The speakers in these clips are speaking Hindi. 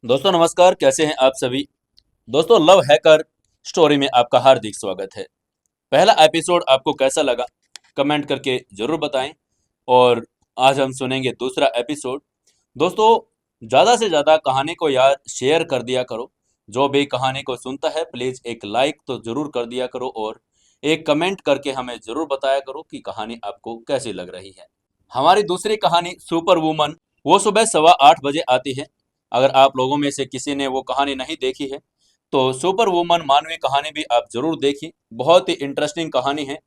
दोस्तों नमस्कार, कैसे हैं आप सभी। दोस्तों लव हैकर स्टोरी में आपका हार्दिक स्वागत है। पहला एपिसोड आपको कैसा लगा कमेंट करके जरूर बताएं। और आज हम सुनेंगे दूसरा एपिसोड। दोस्तों ज़्यादा से ज़्यादा कहानी को यार शेयर कर दिया करो। जो भी कहानी को सुनता है प्लीज़ एक लाइक तो ज़रूर कर दिया करो और एक कमेंट करके हमें ज़रूर बताया करो कि कहानी आपको कैसी लग रही है। हमारी दूसरी कहानी सुपर वुमन वो सुबह 8:15 बजे आती है। अगर आप लोगों में से किसी ने वो कहानी नहीं देखी है तो सुपर वुमन मानवीय कहानी भी आप जरूर देखिए। बहुत ही इंटरेस्टिंग कहानी है।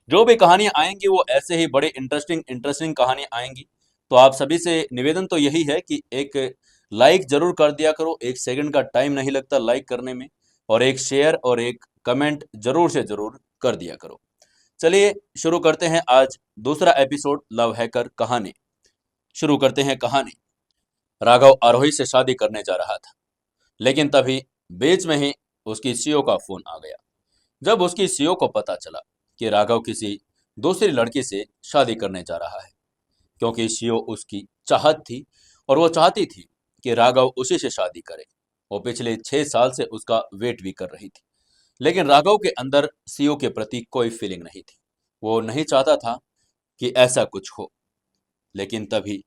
जो भी कहानियां आएंगी वो ऐसे ही बड़े इंटरेस्टिंग इंटरेस्टिंग कहानियां आएंगी। तो आप सभी से निवेदन तो यही है कि एक लाइक जरूर कर दिया करो। 1 सेकंड का टाइम नहीं लगता लाइक करने में। और एक शेयर और एक कमेंट जरूर से जरूर कर दिया करो। चलिए शुरू करते हैं आज दूसरा एपिसोड लव हैकर कहानी। शुरू करते हैं कहानी। राघव आरोही से शादी करने जा रहा था, लेकिन तभी बीच में ही उसकी सीओ का फोन आ गया। जब उसकी सीओ को पता चला कि राघव किसी दूसरी लड़की से शादी करने जा रहा है, क्योंकि सीओ उसकी चाहत थी और वो चाहती थी कि राघव उसी से शादी करे। वो पिछले 6 साल से उसका वेट भी कर रही थी, लेकिन राघव के अंदर सीओ के प्रति कोई फीलिंग नहीं थी। वो नहीं चाहता था कि ऐसा कुछ हो। लेकिन तभी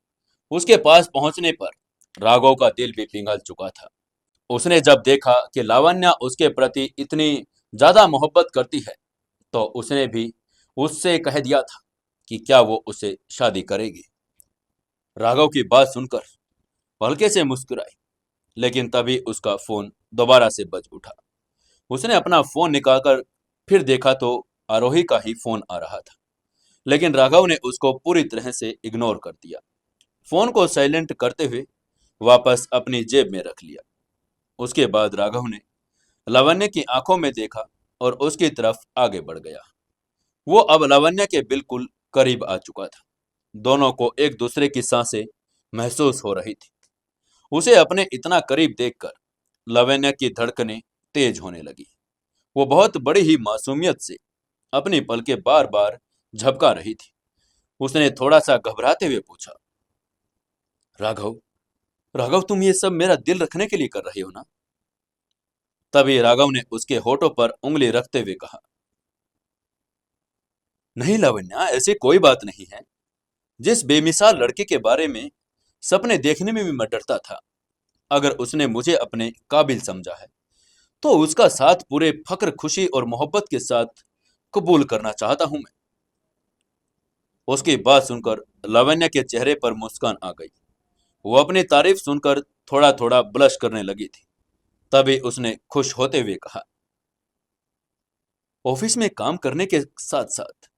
उसके पास पहुंचने पर राघव का दिल भी पिघल चुका था। उसने जब देखा कि लावण्या उसके प्रति इतनी ज्यादा मोहब्बत करती है तो उसने भी उससे कह दिया था कि क्या वो उसे शादी करेगी। राघव की बात सुनकर हल्के से मुस्कुराई, लेकिन तभी उसका फोन दोबारा से बज उठा। उसने अपना फोन निकालकर फिर देखा तो आरोही का ही फोन आ रहा था, लेकिन राघव ने उसको पूरी तरह से इग्नोर कर दिया। फोन को साइलेंट करते हुए वापस अपनी जेब में रख लिया। उसके बाद राघव ने लावण्य की आंखों में देखा और उसकी तरफ आगे बढ़ गया। वो अब लावण्य के बिल्कुल करीब आ चुका था। दोनों को एक दूसरे की सांसें महसूस हो रही थी। उसे अपने इतना करीब देखकर लावण्य की धड़कनें तेज होने लगी। वो बहुत बड़ी ही मासूमियत से अपनी पलकें बार बार झपका रही थी। उसने थोड़ा सा घबराते हुए पूछा, राघव, राघव तुम ये सब मेरा दिल रखने के लिए कर रही हो ना? तभी राघव ने उसके होठों पर उंगली रखते हुए कहा, नहीं लावण्या, ऐसी कोई बात नहीं है। जिस बेमिसाल लड़के के बारे में सपने देखने में भी मैं डरता था, अगर उसने मुझे अपने काबिल समझा है तो उसका साथ पूरे फक्र, खुशी और मोहब्बत के साथ कबूल करना चाहता हूं मैं। उसकी बात सुनकर लावण्य के चेहरे पर मुस्कान आ गई। वो अपनी तारीफ सुनकर थोड़ा थोड़ा ब्लश करने लगी थी। तभी उसने खुश होते हुए कहा, ऑफिस में काम करने के साथ साथ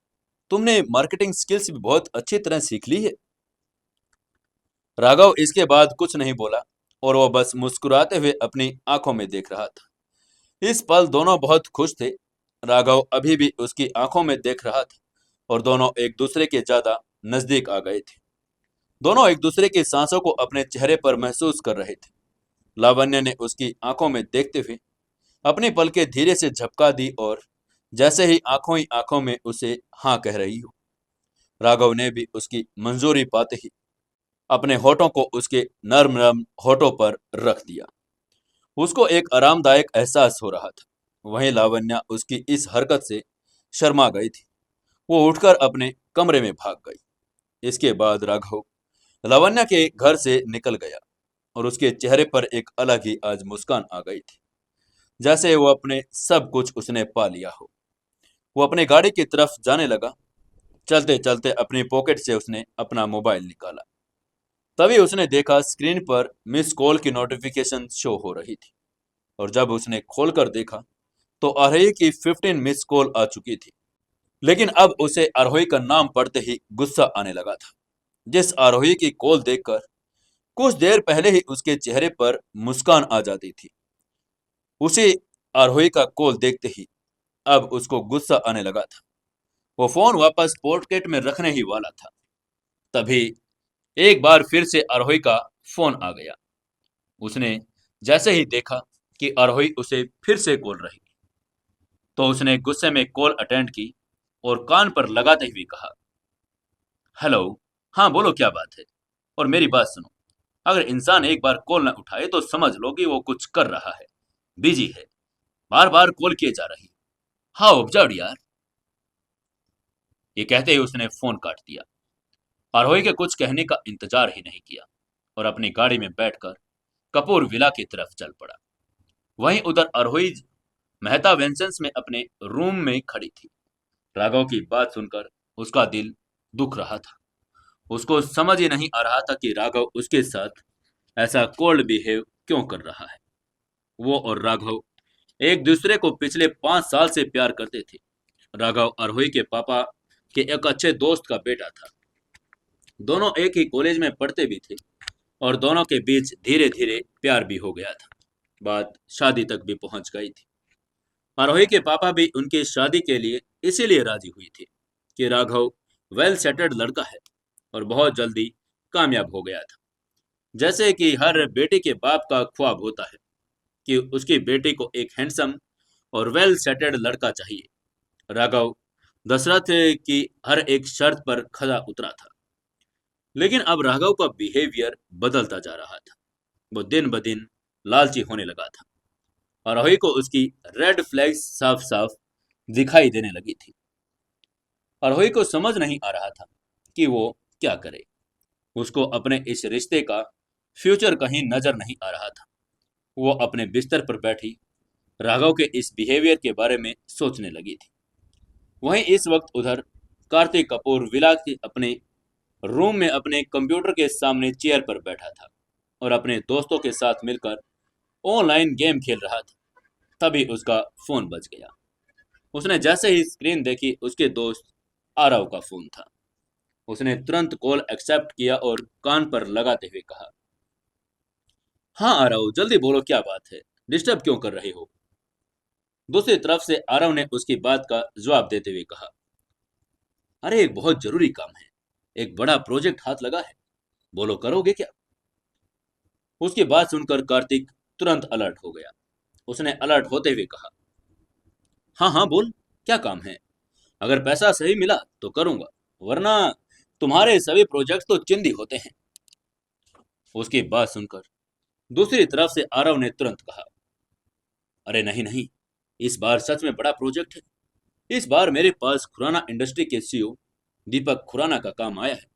तुमने मार्केटिंग स्किल्स भी बहुत अच्छी तरह सीख ली है। राघव इसके बाद कुछ नहीं बोला और वो बस मुस्कुराते हुए अपनी आंखों में देख रहा था। इस पल दोनों बहुत खुश थे। राघव अभी भी उसकी आंखों में देख रहा था और दोनों एक दूसरे के ज्यादा नजदीक आ गए थे। दोनों एक दूसरे की सांसों को अपने चेहरे पर महसूस कर रहे थे। लावण्य ने उसकी आंखों में देखते हुए अपनी पलकें धीरे से झपका दी और जैसे ही आंखों में उसे हाँ कह रही हो, राघव ने भी उसकी मंजूरी पाते ही अपने होठों को उसके नर्म नर्म होठों पर रख दिया। उसको एक आरामदायक एहसास हो रहा था। वहीं लावण्या उसकी इस हरकत से शर्मा गई थी। वो उठकर अपने कमरे में भाग गई। इसके बाद राघव लावण्या के घर से निकल गया और उसके चेहरे पर एक अलग ही आज मुस्कान आ गई थी, जैसे वो अपने सब कुछ उसने पा लिया हो। वो अपने गाड़ी की तरफ जाने लगा। चलते चलते अपनी पॉकेट से उसने अपना मोबाइल निकाला। तभी उसने देखा स्क्रीन पर मिस कॉल की नोटिफिकेशन शो हो रही थी। और जब उसने खोलकर देखा तो आरोही की 15 मिस कॉल आ चुकी थी। लेकिन अब उसे आरोही का नाम पढ़ते ही गुस्सा आने लगा था। जिस आरोही की कॉल देखकर कुछ देर पहले ही उसके चेहरे पर मुस्कान आ जाती थी, उसी आरोही का कॉल देखते ही अब उसको गुस्सा आने लगा था। वो फोन वापस पॉकेट में रखने ही वाला था। तभी एक बार फिर से आरोही का फोन आ गया। उसने जैसे ही देखा कि आरोही उसे फिर से कॉल रही, तो उसने गुस्से में कॉल अटेंड की और कान पर लगाते हुए कहा, हेलो, हाँ बोलो क्या बात है, और मेरी बात सुनो। अगर इंसान एक बार कॉल न उठाए तो समझ लो कि वो कुछ कर रहा है, बिजी है, बार बार कॉल किए जा रही है। हाँ ऑब्जर्व यार। ये कहते ही उसने फोन काट दिया। आरोही के कुछ कहने का इंतजार ही नहीं किया और अपनी गाड़ी में बैठकर कपूर विला की तरफ चल पड़ा। वहीं उधर आरोही मेहता वेंसेंस में अपने रूम में खड़ी थी। राघव की बात सुनकर उसका दिल दुख रहा था। उसको समझ ही नहीं आ रहा था कि राघव उसके साथ ऐसा कोल्ड बिहेव क्यों कर रहा है। वो और राघव एक दूसरे को पिछले 5 साल से प्यार करते थे। राघव आरोही के पापा के एक अच्छे दोस्त का बेटा था। दोनों एक ही कॉलेज में पढ़ते भी थे और दोनों के बीच धीरे धीरे प्यार भी हो गया था। बात शादी तक भी पहुंच गई थी। आरोही के पापा भी उनकी शादी के लिए इसीलिए राजी हुई थी कि राघव वेल सेटल्ड लड़का है और बहुत जल्दी कामयाब हो गया था। जैसे कि हर बेटे के बाप का ख्वाब होता है कि उसकी बेटी को एक हैंडसम और वेल सेटल्ड लड़का चाहिए। राघव दशरथ की हर एक शर्त पर खरा उतरा था। लेकिन अब राघव का बिहेवियर बदलता जा रहा था। वो दिन ब दिन लालची होने लगा था। आरोही को उसकी रेड फ्लैग्स साफ साफ दिखाई देने लगी थी। आरोही को समझ नहीं आ रहा था कि वो क्या करे। उसको अपने इस रिश्ते का फ्यूचर कहीं नजर नहीं आ रहा था। वो अपने बिस्तर पर बैठी राघव के इस बिहेवियर के बारे में सोचने लगी थी। वहीं इस वक्त उधर कार्तिक कपूर विला के अपने रूम में अपने कंप्यूटर के सामने चेयर पर बैठा था और अपने दोस्तों के साथ मिलकर ऑनलाइन गेम खेल रहा था। तभी उसका फोन बज गया। उसने जैसे ही स्क्रीन देखी उसके दोस्त आरव का फोन था। उसने तुरंत कॉल एक्सेप्ट किया और कान पर लगाते हुए कहा, हाँ आरव जल्दी बोलो क्या बात है, डिस्टर्ब क्यों कर रहे हो। दूसरी तरफ से आरव ने उसकी बात का जवाब देते हुए कहा, अरे एक बहुत जरूरी काम है, एक बड़ा प्रोजेक्ट हाथ लगा है, बोलो करोगे क्या। उसकी बात सुनकर कार्तिक तुरंत अलर्ट हो गया। उसने अलर्ट होते हुए कहा, हाँ हाँ बोल, क्या काम है। अगर पैसा सही मिला तो करूंगा, वरना तुम्हारे सभी प्रोजेक्ट तो चिंदी होते हैं। उसकी बात सुनकर दूसरी तरफ से आरव ने तुरंत कहा, अरे नहीं नहीं, इस बार सच में बड़ा प्रोजेक्ट है। इस बार मेरे पास खुराना इंडस्ट्री के सीईओ दीपक खुराना का काम आया है।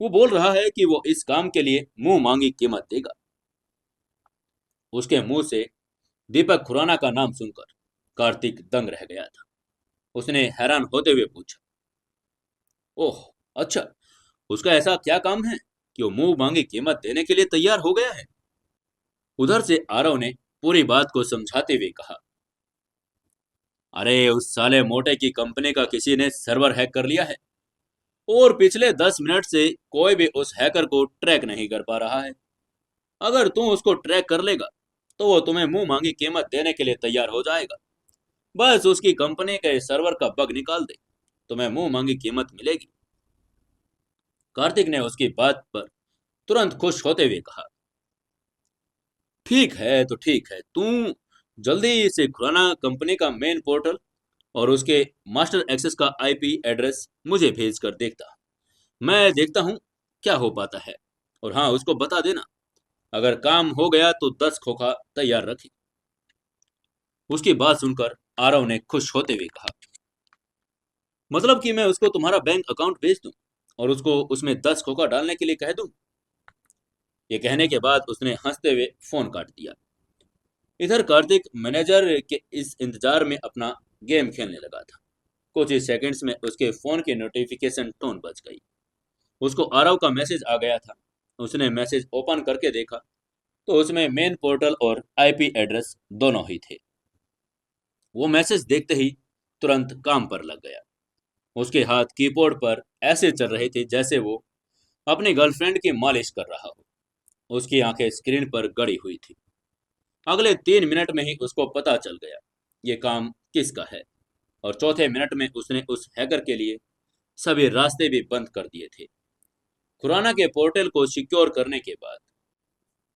वो बोल रहा है कि वो इस काम के लिए मुंह मांगी कीमत देगा। उसके मुंह से दीपक खुराना का नाम सुनकर कार्तिक दंग रह गया था। उसने हैरान होते हुए पूछा, ओह अच्छा, उसका ऐसा क्या काम है कि वो मुंह मांगी कीमत देने के लिए तैयार हो गया है। उधर से आरव ने पूरी बात को समझाते हुए कहा, अरे उस साले मोटे की कंपनी का किसी ने सर्वर हैक कर लिया है और पिछले 10 मिनट से कोई भी उस हैकर को ट्रैक नहीं कर पा रहा है। अगर तू उसको ट्रैक कर लेगा तो वो तुम्हें मुंह मांगी कीमत देने के लिए तैयार हो जाएगा। बस उसकी कंपनी के सर्वर का बग निकाल दे, तुम्हें मुंह मांगी कीमत मिलेगी। कार्तिक ने उसकी बात पर तुरंत खुश होते हुए कहा, ठीक है तो ठीक है, तू जल्दी से खुराना कंपनी का मेन पोर्टल और उसके मास्टर एक्सेस का आईपी एड्रेस मुझे भेज कर देखता। मैं देखता हूँ क्या हो पाता है। और हाँ उसको बता देना, अगर काम हो गया तो 10 खोखा तैयार रखे। उसकी बात सुनकर आरव ने खुश होते हुए कहा, मतलब कि मैं उसको तुम्हारा बैंक अकाउंट भेज दूं और उसको उसमें 10 खोखा डालने के लिए कह दूं। ये कहने के बाद उसने हंसते हुए फोन काट दिया। इधर कार्तिक मैनेजर के इस इंतजार में अपना गेम खेलने लगा था। कुछ ही सेकंड्स में उसके फोन की नोटिफिकेशन टोन बज गई। उसको आरव का मैसेज आ गया था। उसने मैसेज ओपन करके देखा तो उसमें मेन पोर्टल और आईपी एड्रेस दोनों ही थे। वो मैसेज देखते ही तुरंत काम पर लग गया। उसके हाथ कीबोर्ड पर ऐसे चल रहे थे जैसे वो अपनी गर्लफ्रेंड की मालिश कर रहा हो। उसकी आंखें स्क्रीन पर गड़ी हुई थी। अगले 3 मिनट में ही उसको पता चल गया ये काम किसका है और चौथे मिनट में उसने उस हैकर के लिए सभी रास्ते भी बंद कर दिए थे। खुराना के पोर्टल को सिक्योर करने के बाद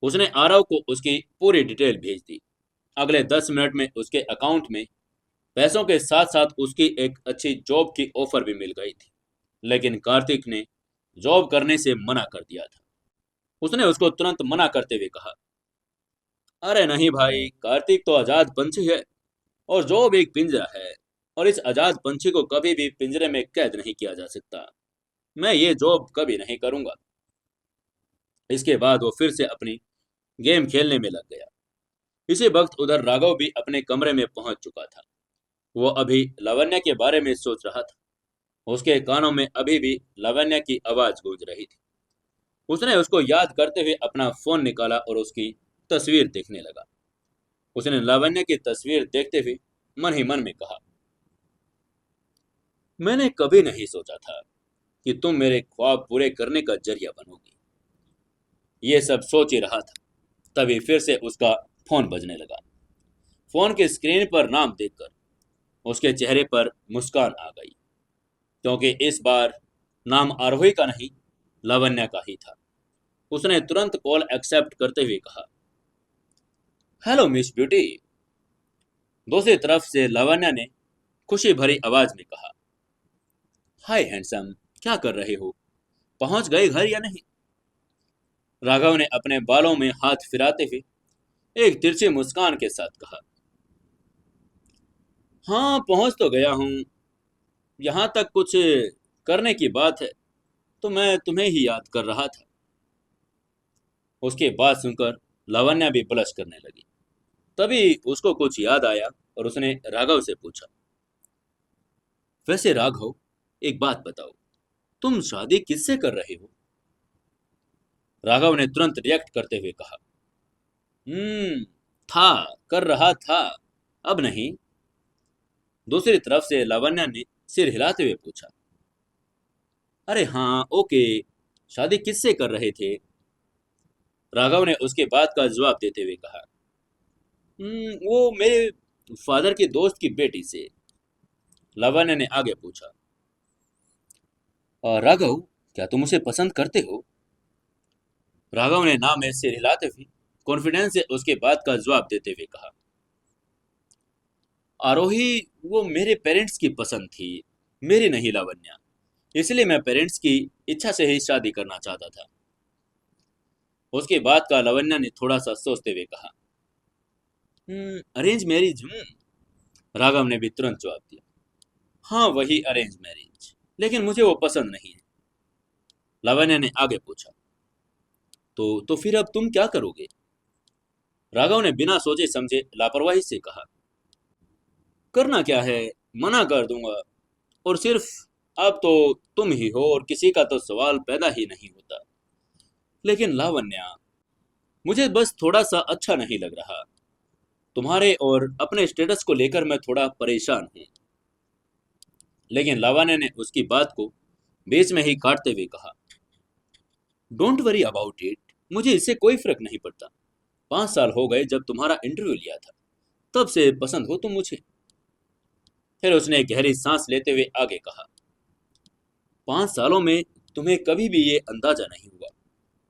उसने आरव को उसकी पूरी डिटेल भेज दी। अगले 10 मिनट में उसके अकाउंट में पैसों के साथ साथ उसकी एक अच्छी जॉब की ऑफर भी मिल गई थी। लेकिन कार्तिक ने जॉब करने से मना कर दिया था। उसने उसको तुरंत मना करते हुए कहा, अरे नहीं भाई, कार्तिक तो आजाद पंछी है और जॉब एक पिंजरा है, और इस आजाद पंछी को कभी भी पिंजरे में कैद नहीं किया जा सकता। मैं ये जॉब कभी नहीं करूंगा। इसके बाद वो फिर से अपनी गेम खेलने में लग गया। इसी वक्त उधर राघव भी अपने कमरे में पहुंच चुका था। वो अभी लावण्य के बारे में सोच रहा था। उसके कानों में अभी भी लावण्य की आवाज गूंज रही थी। उसने उसको याद करते हुए अपना फोन निकाला और उसकी तस्वीर देखने लगा। उसने लावण्य की तस्वीर देखते हुए मन ही मन में कहा, मैंने कभी नहीं सोचा था कि तुम मेरे ख्वाब पूरे करने का जरिया बनोगी। ये सब सोच ही रहा था, तभी फिर से उसका फोन बजने लगा। फोन के स्क्रीन पर नाम देखकर उसके चेहरे पर मुस्कान आ गई, क्योंकि इस बार नाम आरोही का नहीं, लावण्य का ही था। उसने तुरंत कॉल एक्सेप्ट करते हुए कहा, हेलो मिस ब्यूटी। दूसरी तरफ से लावण्य ने खुशी भरी आवाज में कहा, हाय हैंडसम, क्या कर रहे हो? पहुंच गए घर या नहीं? राघव ने अपने बालों में हाथ फिराते हुए एक तिरछी मुस्कान के साथ कहा, हाँ पहुंच तो गया हूँ। यहाँ तक कुछ करने की बात है तो मैं तुम्हें ही याद कर रहा था। उसकी बात सुनकर लावण्य भी ब्लश करने लगी। तभी उसको कुछ याद आया और उसने राघव से पूछा, वैसे राघव, एक बात बताओ, तुम शादी किससे कर रहे हो? राघव ने तुरंत रिएक्ट करते हुए कहा, हम्म, था, कर रहा था, अब नहीं। दूसरी तरफ से लावण्य ने सिर हिलाते हुए पूछा, अरे हाँ ओके, शादी किससे कर रहे थे? राघव ने उसके बात का जवाब देते हुए कहा, वो मेरे फादर के दोस्त की बेटी से। लावण्य ने आगे पूछा, राघव, क्या तुम उसे पसंद करते हो? राघव ने नाम में सिर हिलाते हुए कॉन्फिडेंस से उसके बात का जवाब देते हुए कहा, आरोही, वो मेरे पेरेंट्स की पसंद थी, मेरी नहीं लावण्या। इसलिए मैं पेरेंट्स की इच्छा से ही शादी करना चाहता था। उसके बाद का लावण्या ने थोड़ा सा सोचते हुए कहा, अरेंज मैरिज? राघव ने भी तुरंत जवाब दिया, हाँ वही अरेंज मैरिज, लेकिन मुझे वो पसंद नहीं है। लावण्य ने आगे पूछा, तो फिर अब तुम क्या करोगे? राघव ने बिना सोचे समझे लापरवाही से कहा, करना क्या है, मना कर दूंगा। और सिर्फ अब तो तुम ही हो और किसी का तो सवाल पैदा ही नहीं होता। लेकिन लावण्या, मुझे बस थोड़ा सा अच्छा नहीं लग रहा। तुम्हारे और अपने स्टेटस को लेकर मैं थोड़ा परेशान हूँ। लेकिन लावण्य ने उसकी बात को बीच में ही काटते हुए कहा, डोंट वरी अबाउट इट, मुझे इससे कोई फर्क नहीं पड़ता। 5 साल हो गए जब तुम्हारा इंटरव्यू लिया था, तब से पसंद हो तुम मुझे। फिर उसने गहरी सांस लेते हुए आगे कहा, 5 सालों में तुम्हें कभी भी ये अंदाजा नहीं हुआ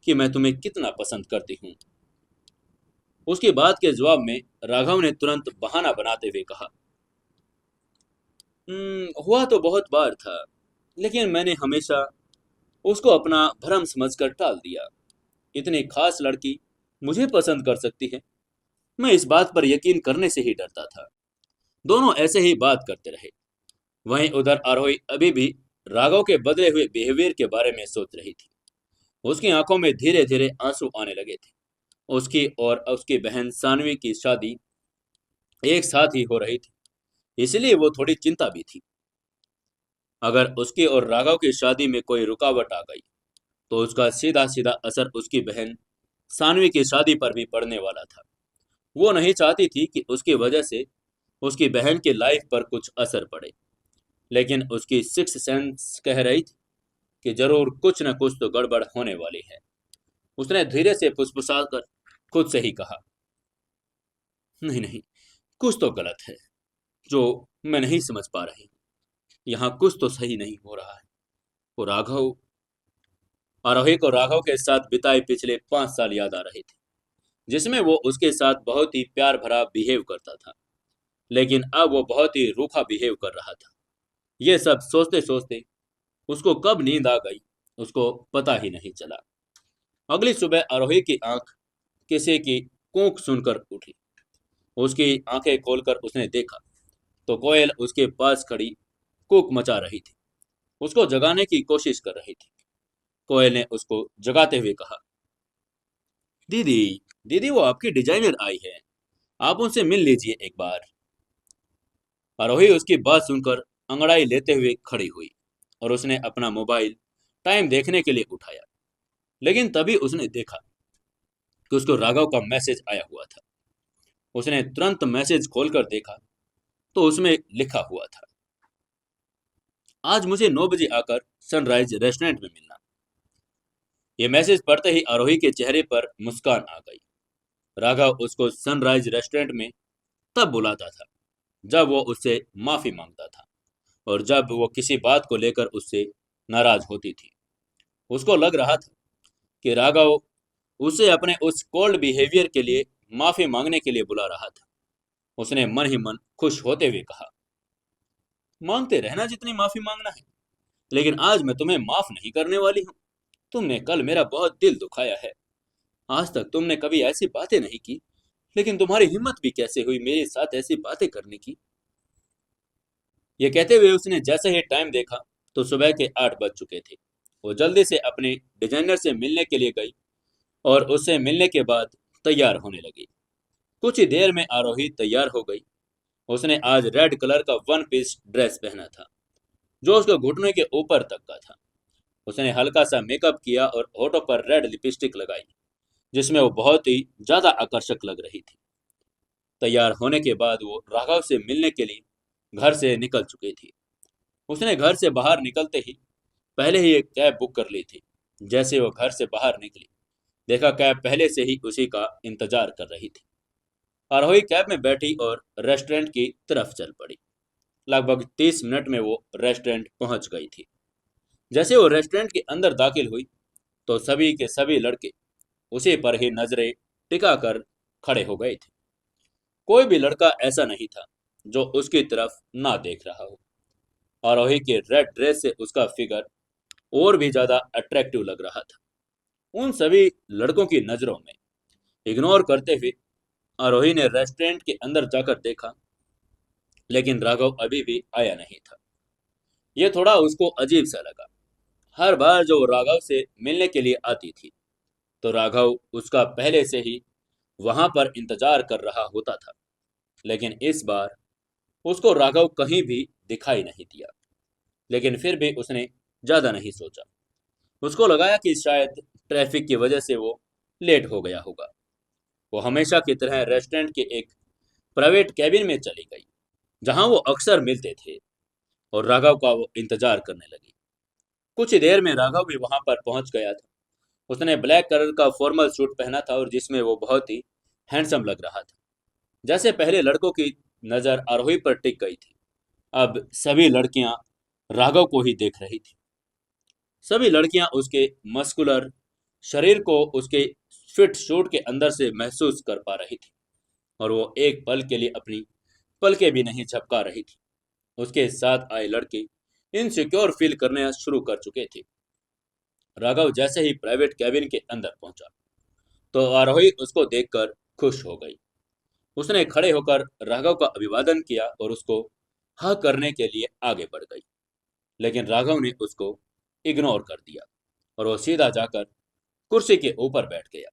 कि मैं तुम्हें कितना पसंद करती हूँ। उसकी बात के जवाब में राघव ने तुरंत बहाना बनाते हुए कहा, हुआ तो बहुत बार था, लेकिन मैंने हमेशा उसको अपना भ्रम समझकर टाल दिया। इतनी खास लड़की मुझे पसंद कर सकती है, मैं इस बात पर यकीन करने से ही डरता था। दोनों ऐसे ही बात करते रहे। वहीं उधर आरोही अभी भी राघव के बदले हुए बिहेवियर के बारे में सोच रही थी। उसकी आंखों में धीरे धीरे आंसू आने लगे थे। उसकी और उसकी बहन सानवी की शादी एक साथ ही हो रही थी, इसलिए वो थोड़ी चिंता भी थी। अगर उसकी और राघव की शादी में कोई रुकावट आ गई तो उसका सीधा सीधा असर उसकी बहन सानवी की शादी पर भी पड़ने वाला था। वो नहीं चाहती थी कि उसकी वजह से उसकी बहन की लाइफ पर कुछ असर पड़े, लेकिन उसकी सिक्स सेंस कह रही थी कि जरूर कुछ न कुछ तो गड़बड़ होने वाली है। उसने धीरे से फुसफुसाकर खुद से ही कहा, नहीं नहीं, कुछ तो गलत है जो मैं नहीं समझ पा रही। यहाँ कुछ तो सही नहीं हो रहा है। वो राघव, आरोही को राघव के साथ बिताए पिछले 5 साल याद आ रहे थे, जिसमें वो उसके साथ बहुत ही प्यार भरा बिहेव करता था, लेकिन अब वो बहुत ही रूखा बिहेव कर रहा था। ये सब सोचते सोचते उसको कब नींद आ गई, उसको पता ही नहीं चला। अगली सुबह आरोही की आंख किसी की कूक सुनकर उठी। उसकी आंखें खोलकर उसने देखा तो कोयल उसके पास खड़ी कूक मचा रही थी, उसको जगाने की कोशिश कर रही थी। कोयल ने उसको जगाते हुए कहा, दीदी, दीदी वो आपकी डिजाइनर आई है, आप उनसे मिल लीजिए एक बार। आरोही उसकी बात सुनकर अंगड़ाई लेते हुए खड़ी हुई और उसने अपना मोबाइल टाइम देखने के लिए उठाया। लेकिन तभी उसने देखा कि उसको राघव का मैसेज आया हुआ था। उसने तुरंत मैसेज खोलकर देखा तो उसमें लिखा हुआ था, आज मुझे 9 बजे आकर सनराइज रेस्टोरेंट में मिलना। ये मैसेज पढ़ते ही आरोही के चेहरे पर मुस्कान आ गई। राघव उसको सनराइज रेस्टोरेंट में तब बुलाता था जब वो उससे माफी मांगता था और जब वो किसी बात को लेकर उससे नाराज होती थी। उसको लग रहा था कि राघव उसे अपने उस कोल्ड बिहेवियर के लिए माफी मांगने के लिए बुला रहा था। उसने मन ही मन खुश होते हुए कहा, मांगते रहना जितनी माफी मांगना है, लेकिन आज मैं तुम्हें माफ नहीं करने वाली हूँ। तुमने कल मेरा बहुत दिल दुखाया है। आज तक तुमने कभी ऐसी बातें नहीं की, लेकिन तुम्हारी हिम्मत भी कैसे हुई मेरे साथ ऐसी बातें करने की। ये कहते हुए उसने जैसे ही टाइम देखा तो सुबह के 8 बज चुके थे। वो जल्दी से अपने डिजाइनर से मिलने के लिए गई और उससे मिलने के बाद तैयार होने लगी। कुछ ही देर में आरोही तैयार हो गई। उसने आज रेड कलर का वन पीस ड्रेस पहना था जो उसके घुटने के ऊपर तक का था। उसने हल्का सा मेकअप किया और होठों पर रेड लिपस्टिक लगाई जिसमें वो बहुत ही ज्यादा आकर्षक लग रही थी। तैयार होने के बाद वो राघव से मिलने के लिए घर से निकल चुकी थी। उसने घर से बाहर निकलते ही पहले ही एक कैब बुक कर ली थी। जैसे वो घर से बाहर निकली, देखा कैब पहले से ही उसी का इंतजार कर रही थी। आरोही कैब में बैठी और रेस्टोरेंट की तरफ चल पड़ी। लगभग 30 मिनट में वो रेस्टोरेंट पहुंच गई थी। जैसे वो रेस्टोरेंट के अंदर दाखिल हुई तो सभी के सभी लड़के उसी पर ही नजरें टिका कर खड़े हो गए थे। कोई भी लड़का ऐसा नहीं था जो उसकी तरफ ना देख रहा हो। आरोही के रेड ड्रेस से उसका फिगर और भी ज्यादा अट्रैक्टिव लग रहा था। उन सभी लड़कों की नजरों में इग्नोर करते हुए आरोही ने रेस्टोरेंट के अंदर जाकर देखा, लेकिन राघव अभी भी आया नहीं था। यह थोड़ा उसको अजीब सा लगा। हर बार जो वो राघव से मिलने के लिए आती थी तो राघव उसका पहले से ही वहां पर इंतजार कर रहा होता था, लेकिन इस बार उसको राघव कहीं भी दिखाई नहीं दिया। लेकिन फिर भी उसने ज्यादा नहीं सोचा। उसको लगाया कि शायद ट्रैफिक की वजह से वो लेट हो गया होगा। वो हमेशा की तरह रेस्टोरेंट के एक प्राइवेट कैबिन में चली गई जहां वो अक्सर मिलते थे और राघव का वो इंतजार करने लगी। कुछ ही देर में राघव भी वहां पर पहुंच गया था। उसने ब्लैक कलर का फॉर्मल सूट पहना था और जिसमें वो बहुत ही हैंडसम लग रहा था। जैसे पहले लड़कों की नजर आरोही पर टिक गई थी, अब सभी लड़कियां राघव को ही देख रही थी। सभी लड़कियां उसके मस्कुलर शरीर को उसके फिट सूट के अंदर से महसूस कर पा रही थी और वो एक पल के लिए अपनी पलकें भी नहीं झपका रही थी। उसके साथ आए लड़के इनसिक्योर फील करने शुरू कर चुके थे। राघव जैसे ही प्राइवेट कैबिन के अंदर पहुंचा तो आरोही उसको देखकर खुश हो गई। उसने खड़े होकर राघव का अभिवादन किया और उसको हाँ करने के लिए आगे बढ़ गई, लेकिन राघव ने उसको इग्नोर कर दिया और वो सीधा जाकर कुर्सी के ऊपर बैठ गया।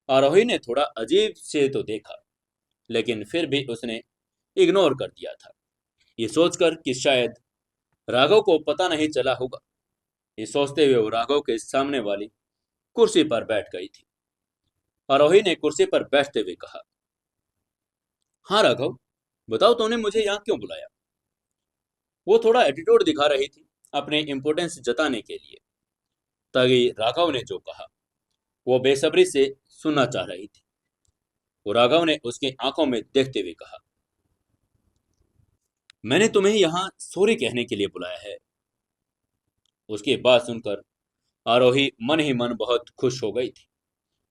आरोही ने थोड़ा अजीब से तो देखा, लेकिन फिर भी उसने इग्नोर कर दिया था, ये सोचकर कि शायद राघव को पता नहीं चला होगा। ये सोचते हुए वो राघव के सामने वाली कुर्सी पर बैठ गई थी। आरोही ने कुर्सी पर बैठते हुए कहा, हाँ राघव, बताओ तुमने मुझे यहाँ क्यों बुलाया। वो थोड़ा एटीट्यूड दिखा रही थी अपने इम्पोर्टेंस जताने के लिए। तभी राघव ने जो कहा वो बेसब्री से सुनना चाह रही थी। वो राघव ने उसकी आंखों में देखते हुए कहा, मैंने तुम्हें यहाँ सॉरी कहने के लिए बुलाया है। उसकी बात सुनकर आरोही मन ही मन बहुत खुश हो गई थी,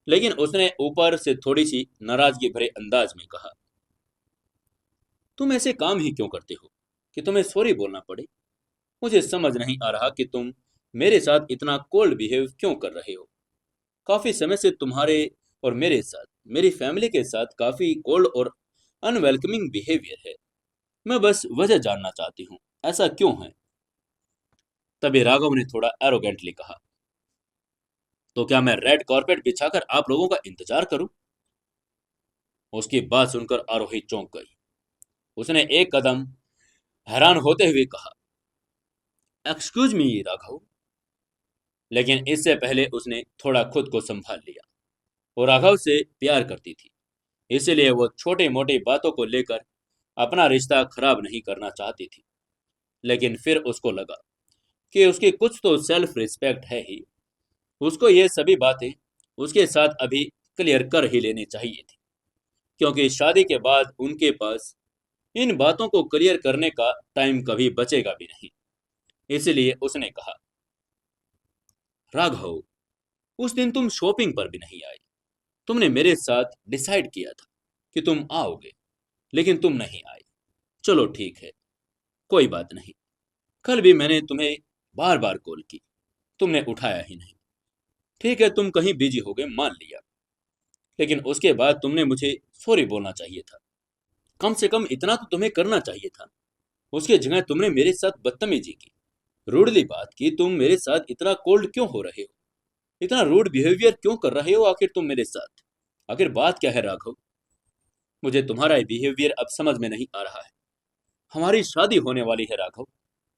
लेकिन उसने ऊपर से थोड़ी सी नाराजगी भरे अंदाज में कहा, तुम ऐसे काम ही क्यों करते हो कि तुम्हें सॉरी बोलना पड़े। मुझे समझ नहीं आ रहा कि तुम मेरे साथ इतना कोल्ड बिहेव क्यों कर रहे हो। काफी समय से तुम्हारे और मेरे साथ, मेरी फैमिली के साथ काफी कोल्ड और अनवेलकमिंग बिहेवियर है। मैं बस वजह जानना चाहती हूँ, ऐसा क्यों है? तभी राघव ने थोड़ा एरोगेंटली कहा, तो क्या मैं रेड कारपेट बिछाकर आप लोगों का इंतजार करूं? उसकी बात सुनकर आरोही चौंक गई। उसने एक कदम हैरान होते हुए कहा, एक्सक्यूज मी राघव। लेकिन इससे पहले उसने थोड़ा खुद को संभाल लिया। वो राघव से प्यार करती थी, इसलिए वो छोटी मोटी बातों को लेकर अपना रिश्ता खराब नहीं करना चाहती थी। लेकिन फिर उसको लगा कि उसकी कुछ तो सेल्फ रिस्पेक्ट है ही। उसको ये सभी बातें उसके साथ अभी क्लियर कर ही लेनी चाहिए थी, क्योंकि शादी के बाद उनके पास इन बातों को क्लियर करने का टाइम कभी बचेगा भी नहीं। इसलिए उसने कहा, राघव, उस दिन तुम शॉपिंग पर भी नहीं आए। तुमने मेरे साथ डिसाइड किया था कि तुम आओगे, लेकिन तुम नहीं आए। चलो ठीक है, कोई बात नहीं। कल भी मैंने तुम्हें बार बार कॉल की, तुमने उठाया ही नहीं। ठीक है, तुम कहीं बिजी हो गए, मान लिया। लेकिन उसके बाद तुमने मुझे सॉरी बोलना चाहिए था। कम से कम इतना तो तुम्हें करना चाहिए था। उसके जगह तुमने मेरे साथ बदतमीजी की, रूडली बात की। तुम मेरे साथ इतना कोल्ड क्यों हो रहे हो? इतना रूड बिहेवियर क्यों कर रहे हो आखिर तुम मेरे साथ? आखिर बात क्या है राघव? मुझे तुम्हारा बिहेवियर अब समझ में नहीं आ रहा है। हमारी शादी होने वाली है राघव।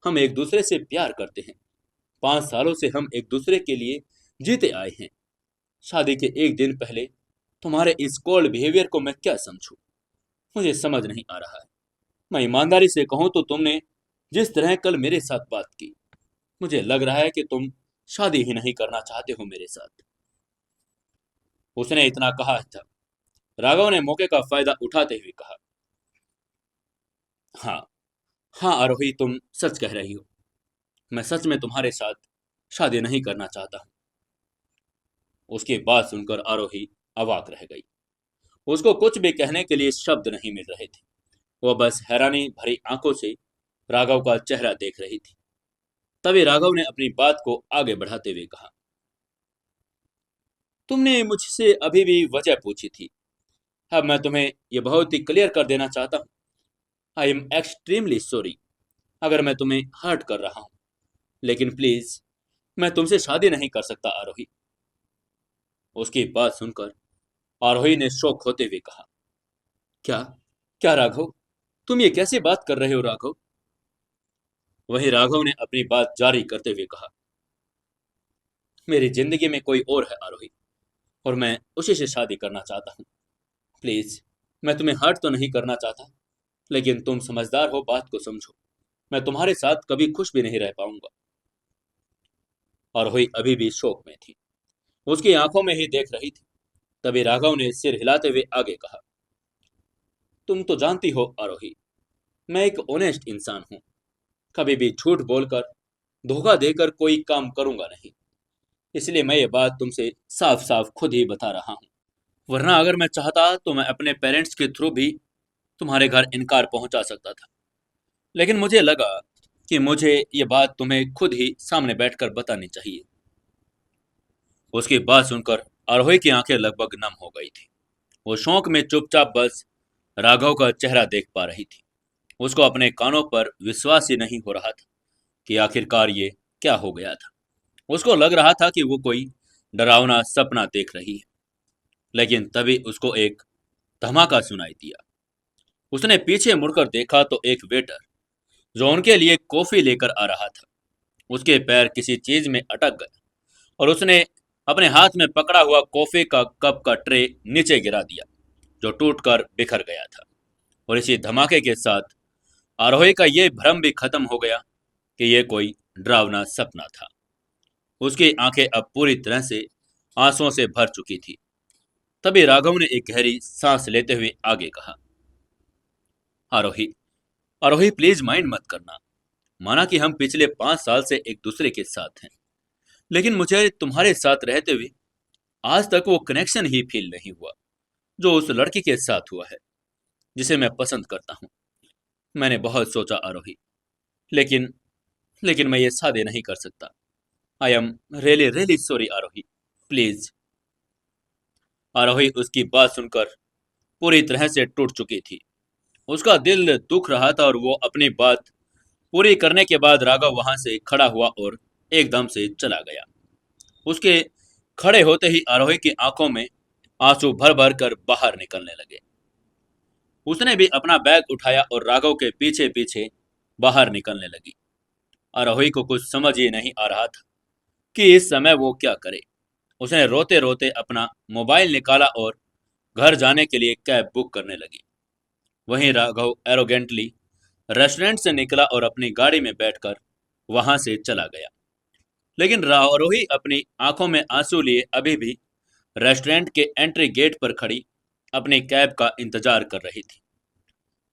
हम एक दूसरे से प्यार करते हैं। 5 सालों से हम एक दूसरे के लिए जीते आए हैं। शादी के एक दिन पहले तुम्हारे इस कोल्ड बिहेवियर को मैं क्या समझूं? मुझे समझ नहीं आ रहा है। मैं ईमानदारी से कहूं तो तुमने जिस तरह कल मेरे साथ बात की, मुझे लग रहा है कि तुम शादी ही नहीं करना चाहते हो मेरे साथ। उसने इतना कहा था। राघव ने मौके का फायदा उठाते हुए कहा, हाँ, हाँ आरोही, तुम सच कह रही हो। मैं सच में तुम्हारे साथ शादी नहीं करना चाहता हूँ। उसकी बात सुनकर आरोही अवाक रह गई। उसको कुछ भी कहने के लिए शब्द नहीं मिल रहे थे। वह बस हैरानी भरी आंखों से राघव का चेहरा देख रही थी। तभी राघव ने अपनी बात को आगे बढ़ाते हुए कहा, तुमने मुझसे अभी भी वजह पूछी थी। अब मैं तुम्हें यह बहुत ही क्लियर कर देना चाहता हूँ। आई एम एक्सट्रीमली सॉरी अगर मैं तुम्हें हर्ट कर रहा हूँ। लेकिन प्लीज, मैं तुमसे शादी नहीं कर सकता आरोही। उसकी बात सुनकर आरोही ने शौक होते हुए कहा, क्या? क्या राघव, तुम ये कैसे बात कर रहे हो राघव? वहीं राघव ने अपनी बात जारी करते हुए कहा, मेरी जिंदगी में कोई और है आरोही, और मैं उसी से शादी करना चाहता हूँ। प्लीज, मैं तुम्हें हर्ट तो नहीं करना चाहता, लेकिन तुम समझदार हो, बात को समझो। मैं तुम्हारे साथ कभी खुश भी नहीं रह पाऊंगा। आरोही अभी भी शौक में थी, उसकी आंखों में ही देख रही थी। तभी राघव ने सिर हिलाते हुए आगे कहा, तुम तो जानती हो आरोही, मैं एक ऑनेस्ट इंसान हूँ। कभी भी झूठ बोलकर, धोखा देकर कोई काम करूंगा नहीं। इसलिए मैं ये बात तुमसे साफ साफ खुद ही बता रहा हूँ। वरना अगर मैं चाहता तो मैं अपने पेरेंट्स के थ्रू भी तुम्हारे घर इनकार पहुंचा सकता था। लेकिन मुझे लगा कि मुझे ये बात तुम्हें खुद ही सामने बैठकर बतानी चाहिए। उसकी बात सुनकर आरोही की आंखें लगभग नम हो गई थी। वो शौक में चुपचाप बस राघव का चेहरा देख पा रही थी। उसको अपने कानों पर विश्वास ही नहीं हो रहा था कि आखिरकार ये क्या हो गया था। उसको लग रहा था कि वो कोई डरावना सपना देख रही है। लेकिन तभी उसको एक धमाका सुनाई दिया। उसने पीछे मुड़कर देखा तो एक वेटर, जो उनके लिए कॉफी लेकर आ रहा था, उसके पैर किसी चीज में अटक गए और उसने अपने हाथ में पकड़ा हुआ कॉफी का कप का ट्रे नीचे गिरा दिया, जो टूटकर बिखर गया था। और इसी धमाके के साथ आरोही का यह भ्रम भी खत्म हो गया कि यह कोई डरावना सपना था। उसकी आंखें अब पूरी तरह से आंसुओं से भर चुकी थी। तभी राघव ने एक गहरी सांस लेते हुए आगे कहा, आरोही, आरोही प्लीज माइंड मत करना। माना कि हम पिछले 5 साल से एक दूसरे के साथ हैं, लेकिन मुझे तुम्हारे साथ रहते हुए आज तक वो कनेक्शन ही फील नहीं हुआ जो उस लड़की के साथ हुआ है, जिसे मैं पसंद करता हूँ। मैंने बहुत सोचा आरोही, लेकिन लेकिन मैं ये शादी नहीं कर सकता। I am really really sorry Aarohi, please. Aarohi उसकी बात सुनकर पूरी तरह से टूट चुकी थी। उसका दिल दुख रहा था और वो अपनी बात पूरी करने के बाद राघव वहां से खड़ा हुआ और एकदम से चला गया। उसके खड़े होते ही आरोही की आंखों में आंसू भर भर कर बाहर निकलने लगे। उसने भी अपना बैग उठाया और राघव के पीछे पीछे बाहर निकलने लगी। आरोही को कुछ समझ ही नहीं आ रहा था कि इस समय वो क्या करे। उसने रोते रोते अपना मोबाइल निकाला और घर जाने के लिए कैब बुक करने लगी। वहीं राघव एरोगेंटली रेस्टोरेंट से निकला और अपनी गाड़ी में बैठकर वहां से चला गया। लेकिन आरोही अपनी आंखों में आंसू लिए अभी भी रेस्टोरेंट के एंट्री गेट पर खड़ी अपनी कैब का इंतजार कर रही थी।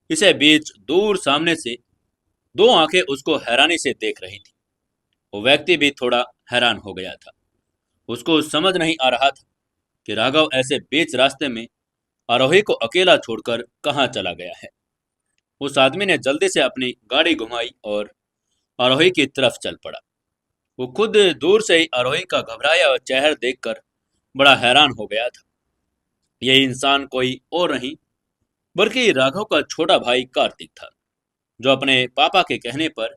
इसे बीच दूर सामने से दो आंखें उसको हैरानी से देख रही थी। वो व्यक्ति भी थोड़ा हैरान हो गया था। उसको समझ नहीं आ रहा था कि राघव ऐसे बीच रास्ते में आरोही को अकेला छोड़कर कहाँ चला गया है। उस आदमी ने जल्दी से अपनी गाड़ी घुमाई और आरोही की तरफ चल पड़ा। वो खुद दूर से ही आरोही का घबराया हुआ चेहरा देखकर बड़ा हैरान हो गया था। यह इंसान कोई और नहीं बल्कि राघव का छोटा भाई कार्तिक था, जो अपने पापा के कहने पर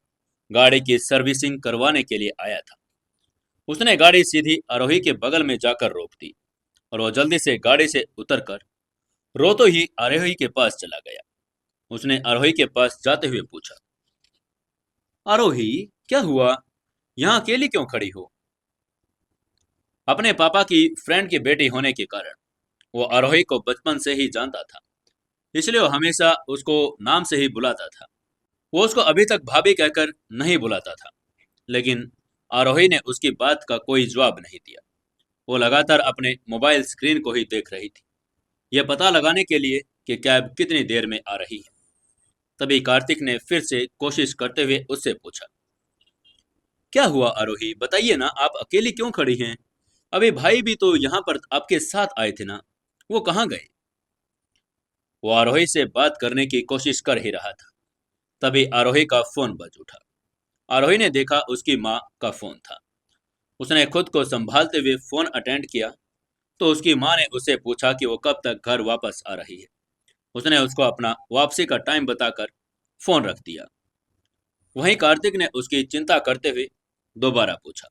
गाड़ी की सर्विसिंग करवाने के लिए आया था। उसने गाड़ी सीधी आरोही के बगल में जाकर रोक दी और वो जल्दी से गाड़ी से उतरकर रोतो ही आरोही के पास चला गया। उसने आरोही के पास जाते हुए पूछा, आरोही, क्या हुआ? यहाँ अकेली क्यों खड़ी हो? अपने पापा की फ्रेंड की बेटी होने के कारण वो आरोही को बचपन से ही जानता था, इसलिए वो हमेशा उसको नाम से ही बुलाता था। वो उसको अभी तक भाभी कहकर नहीं बुलाता था, लेकिन आरोही ने उसकी बात का कोई जवाब नहीं दिया। वो लगातार अपने मोबाइल स्क्रीन को ही देख रही थी, यह पता लगाने के लिए कि कैब कितनी देर में आ रही है। तभी कार्तिक ने फिर से कोशिश करते हुए उससे पूछा, क्या हुआ आरोही, बताइए ना, आप अकेली क्यों खड़ी हैं? अभी भाई भी तो यहाँ पर आपके साथ आए थे ना, वो कहाँ गए? वो आरोही से बात करने की कोशिश कर ही रहा था। तभी आरोही का फोन बज उठा। आरोही ने देखा उसकी माँ का फोन था। उसने खुद को संभालते हुए फोन अटेंड किया तो उसकी माँ ने उससे पूछा कि वो कब तक घर वापस आ रही है। उसने उसको अपना वापसी का टाइम बताकर फोन रख दिया। वहीं कार्तिक ने उसकी चिंता करते हुए दोबारा पूछा,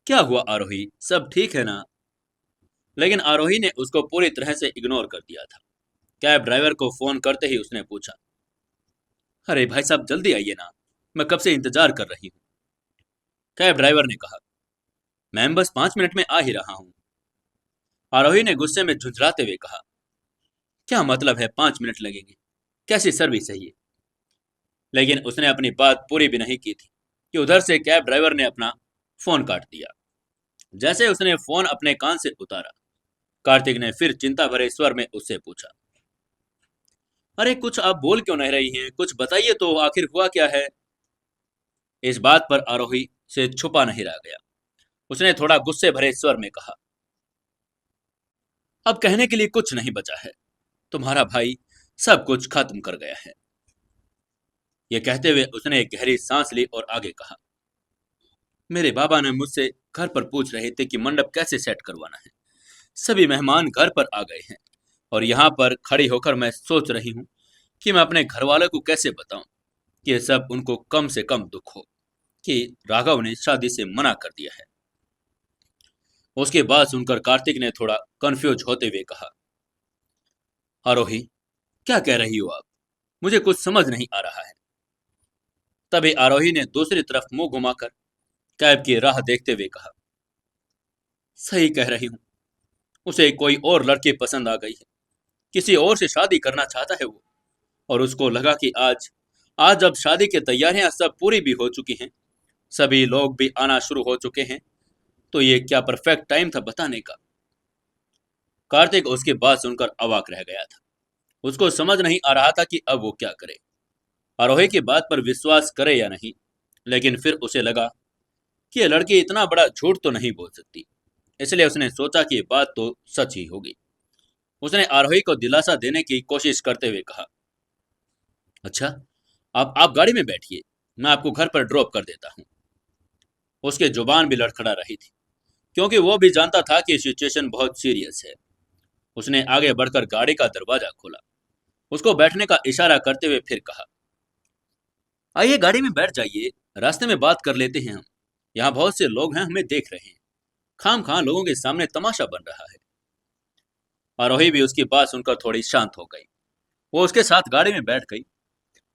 क्या हुआ आरोही, सब ठीक है ना? लेकिन आरोही ने उसको पूरी तरह से इग्नोर कर दिया था। कैब ड्राइवर को फोन करते ही उसने पूछा, अरे भाई साहब, जल्दी आइए ना, मैं कब से इंतजार कर रही हूँ। कैब ड्राइवर ने कहा, मैम बस 5 मिनट में आ ही रहा हूँ। आरोही ने गुस्से में झुंझलाते हुए कहा, क्या मतलब है 5 मिनट लगेंगे? कैसी सर्विस है ये? लेकिन उसने अपनी बात पूरी भी नहीं की थी कि उधर से कैब ड्राइवर ने अपना फोन काट दिया। जैसे उसने फोन अपने कान से उतारा, कार्तिक ने फिर चिंता भरे स्वर में उससे पूछा, अरे कुछ आप बोल क्यों नहीं रही हैं? कुछ बताइए तो, आखिर हुआ क्या है? इस बात पर आरोही से छुपा नहीं रह गया। उसने थोड़ा गुस्से भरे स्वर में कहा, अब कहने के लिए कुछ नहीं बचा है, तुम्हारा भाई सब कुछ खत्म कर गया है। यह कहते हुए उसने एक गहरी सांस ली और आगे कहा, मेरे बाबा ने मुझसे घर पर पूछ रहे थे कि मंडप कैसे सेट करवाना है। सभी मेहमान घर पर आ गए हैं और यहाँ पर खड़ी होकर मैं सोच रही हूँ कि मैं अपने घर वालों को कैसे बताऊं कि ये सब उनको कम से कम दुख हो कि राघव ने शादी से मना कर दिया है। उसके बाद सुनकर कार्तिक ने थोड़ा कंफ्यूज होते हुए कहा, आरोही, क्या कह रही हो आप? मुझे कुछ समझ नहीं आ रहा है। तभी आरोही ने दूसरी तरफ मुंह घुमाकर कैब की राह देखते हुए कहा, सही कह रही हूँ, उसे कोई और लड़की पसंद आ गई है, किसी और से शादी करना चाहता है वो। और उसको लगा कि आज आज जब शादी की तैयारियां सब पूरी भी हो चुकी हैं, सभी लोग भी आना शुरू हो चुके हैं, तो ये क्या परफेक्ट टाइम था बताने का। कार्तिक उसकी बात सुनकर अवाक रह गया था। उसको समझ नहीं आ रहा था कि अब वो क्या करे, आरोही की बात पर विश्वास करे या नहीं। लेकिन फिर उसे लगा कि ये लड़की इतना बड़ा झूठ तो नहीं बोल सकती, इसलिए उसने सोचा कि ये बात तो सच ही होगी। उसने आरोही को दिलासा देने की कोशिश करते हुए कहा, अच्छा, आप गाड़ी में बैठिए, मैं आपको घर पर ड्रॉप कर देता हूँ। उसके जुबान भी लड़खड़ा रही थी, क्योंकि वो भी जानता था कि सिचुएशन बहुत सीरियस है। उसने आगे बढ़कर गाड़ी का दरवाजा खोला, उसको बैठने का इशारा करते हुए फिर कहा, आइए गाड़ी में बैठ जाइए, रास्ते में बात कर लेते हैं हम। यहाँ बहुत से लोग हैं, हमें देख रहे हैं। खाम खां लोगों के सामने तमाशा बन रहा है। आरोही भी उसकी बात सुनकर थोड़ी शांत हो गई। वो उसके साथ गाड़ी में बैठ गई।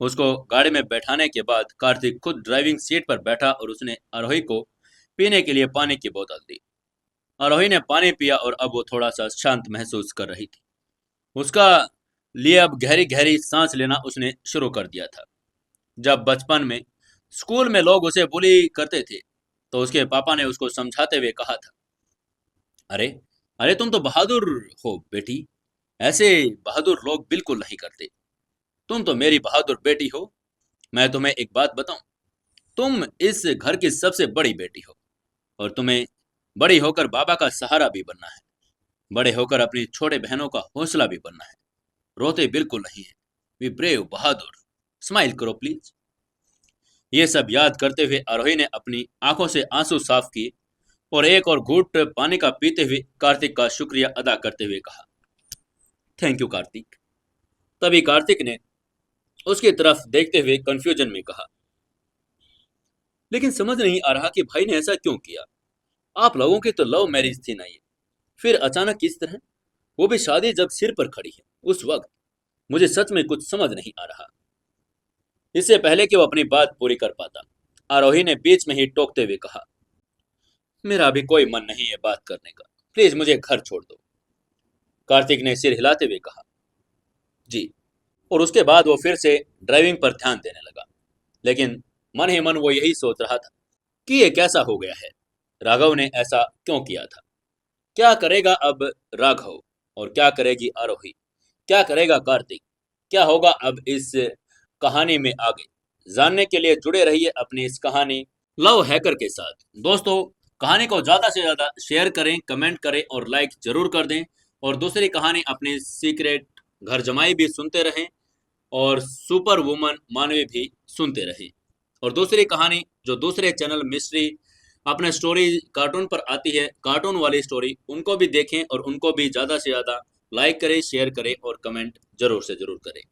उसको गाड़ी में बैठाने के बाद कार्तिक खुद ड्राइविंग सीट पर बैठा और उसने आरोही को पीने के लिए पानी की बोतल दी। आरोही ने पानी पिया और अब वो थोड़ा सा शांत महसूस कर रही थी। उसका लिए अब गहरी गहरी सांस लेना उसने शुरू कर दिया था। जब बचपन में स्कूल में लोग उसे बुली करते थे तो उसके पापा ने उसको समझाते हुए कहा था, अरे अरे तुम तो बहादुर हो बेटी, ऐसे बहादुर लोग बिल्कुल नहीं करते। तुम तो मेरी बहादुर बेटी हो। मैं तुम्हें एक बात बताऊं, तुम इस घर की सबसे बड़ी बेटी हो और तुम्हें बड़ी होकर बाबा का सहारा भी बनना है। बड़े होकर अपनी छोटे बहनों का हौसला भी बनना है। रोते बिल्कुल नहीं है। Be brave, Bahadur. स्माइल करो प्लीज। ये सब याद करते हुए आरोही ने अपनी आंखों से आंसू साफ किए और एक और घूंट पानी का पीते हुए कार्तिक का शुक्रिया अदा करते हुए कहा, थैंक यू कार्तिक। तभी कार्तिक ने उसकी तरफ देखते हुए कंफ्यूजन में कहा, लेकिन समझ नहीं आ रहा कि भाई ने ऐसा क्यों किया। आप लोगों की तो लव मैरिज थी ना ये, फिर अचानक किस तरह, वो भी शादी जब सिर पर खड़ी है उस वक्त। मुझे सच में कुछ समझ नहीं आ रहा। इससे पहले कि वो अपनी बात पूरी कर पाता, आरोही ने बीच में ही टोकते हुए कहा, मेरा अभी कोई मन नहीं है बात करने का, प्लीज मुझे घर छोड़ दो। कार्तिक ने सिर हिलाते हुए कहा, जी। और उसके बाद वो फिर से ड्राइविंग पर ध्यान देने लगा। लेकिन मन ही मन वो यही सोच रहा था कि ये कैसा हो गया है, राघव ने ऐसा क्यों किया था। क्या करेगा अब राघव, और क्या करेगी आरोही, क्या करेगा कार्तिक, क्या होगा अब इस कहानी में आगे। जानने के लिए जुड़े रहिए अपनी इस कहानी लव हैकर के साथ। दोस्तों, कहानी को ज़्यादा से ज़्यादा शेयर करें, कमेंट करें और लाइक जरूर कर दें। और दूसरी कहानी अपनी सीक्रेट घर जमाई भी सुनते रहें और सुपर वुमन मानवी भी सुनते रहें। और दूसरी कहानी जो दूसरे चैनल मिस्ट्री अपने स्टोरी कार्टून पर आती है, कार्टून वाली स्टोरी, उनको भी देखें और उनको भी ज़्यादा से ज़्यादा लाइक करें, शेयर करें और कमेंट जरूर से जरूर करें।